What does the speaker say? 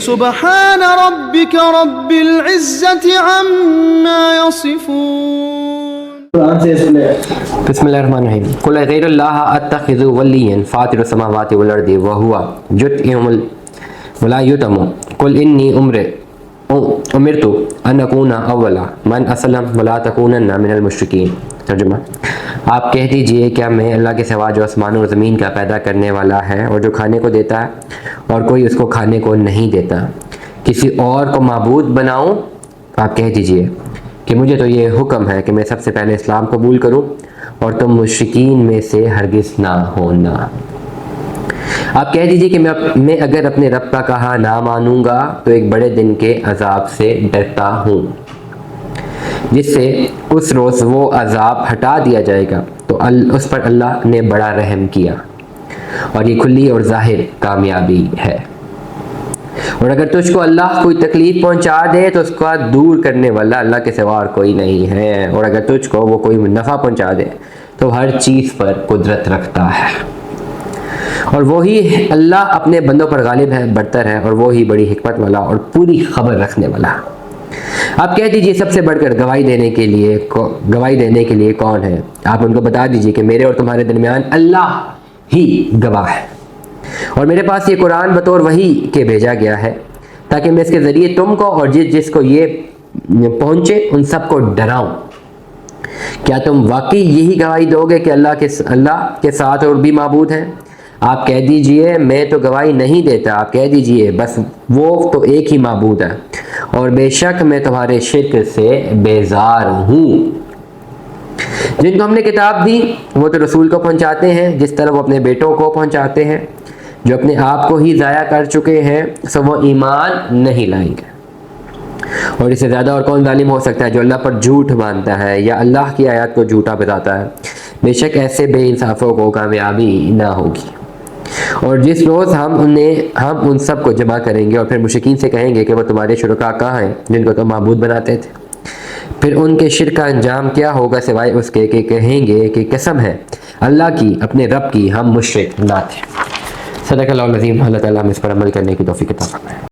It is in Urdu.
سبحان ربك رب العزة عما يصفون. بسم اللہ الرحمن الرحیم. قل غیر اللہ اتخذ ولیا فاطر السماوات والارض وهو یطعم ولا یطعم قل انی امرت ان اکون اول من اسلم ولا تکونن من المشرکین. ترجمہ: آپ کہہ دیجئے کیا میں اللہ کے سوا جو آسمان اور زمین کا پیدا کرنے والا ہے اور جو کھانے کو دیتا ہے اور کوئی اس کو کھانے کو نہیں دیتا کسی اور کو معبود بناؤں؟ آپ کہہ دیجئے کہ مجھے تو یہ حکم ہے کہ میں سب سے پہلے اسلام قبول کروں اور تم مشرکین میں سے ہرگز نہ ہونا. آپ کہہ دیجئے کہ میں اگر اپنے رب کا کہا نہ مانوں گا تو ایک بڑے دن کے عذاب سے ڈرتا ہوں جس سے اس روز وہ عذاب ہٹا دیا جائے گا تو اس پر اللہ نے بڑا رحم کیا اور یہ کھلی اور ظاہر کامیابی ہے. اور اگر تجھ کو اللہ کوئی تکلیف پہنچا دے تو اس کا دور کرنے والا اللہ کے سوا اور کوئی نہیں ہے، اور اگر تجھ کو وہ کوئی نفع پہنچا دے تو ہر چیز پر قدرت رکھتا ہے، اور وہی اللہ اپنے بندوں پر غالب ہے، برتر ہے، اور وہی بڑی حکمت والا اور پوری خبر رکھنے والا. آپ کہہ دیجئے سب سے بڑھ کر گواہی دینے کے لیے کون ہے؟ آپ ان کو بتا دیجئے کہ میرے اور تمہارے درمیان اللہ ہی گواہ ہے، اور میرے پاس یہ قرآن بطور وحی کے بھیجا گیا ہے تاکہ میں اس کے ذریعے تم کو اور جس کو یہ پہنچے ان سب کو ڈراؤں. کیا تم واقعی یہی گواہی دو گے کہ اللہ کے ساتھ اور بھی معبود ہیں؟ آپ کہہ دیجئے میں تو گواہی نہیں دیتا. آپ کہہ دیجئے بس وہ تو ایک ہی معبود ہے، اور بے شک میں تمہارے شرک سے بیزار ہوں. جن کو ہم نے کتاب دی وہ تو رسول کو پہنچاتے ہیں جس طرح وہ اپنے بیٹوں کو پہنچاتے ہیں. جو اپنے آپ کو ہی ضائع کر چکے ہیں سو وہ ایمان نہیں لائیں گے. اور اس سے زیادہ اور کون ظالم ہو سکتا ہے جو اللہ پر جھوٹ باندھتا ہے یا اللہ کی آیات کو جھوٹا بتاتا ہے. بے شک ایسے بے انصافوں کو کامیابی نہ ہوگی. اور جس روز ہم ان سب کو جمع کریں گے اور پھر مشرکین سے کہیں گے کہ وہ تمہارے شرکاء کہاں ہیں جن کو تم معبود بناتے تھے، پھر ان کے شرک کا انجام کیا ہوگا سوائے اس کے کہ کہیں گے کہ قسم ہے اللہ کی اپنے رب کی ہم مشرک نہ تھے. صدق اللہ العظیم. اللہ تعالیٰ ہمیں اس پر عمل کرنے کی توفیق عطا فرمائے.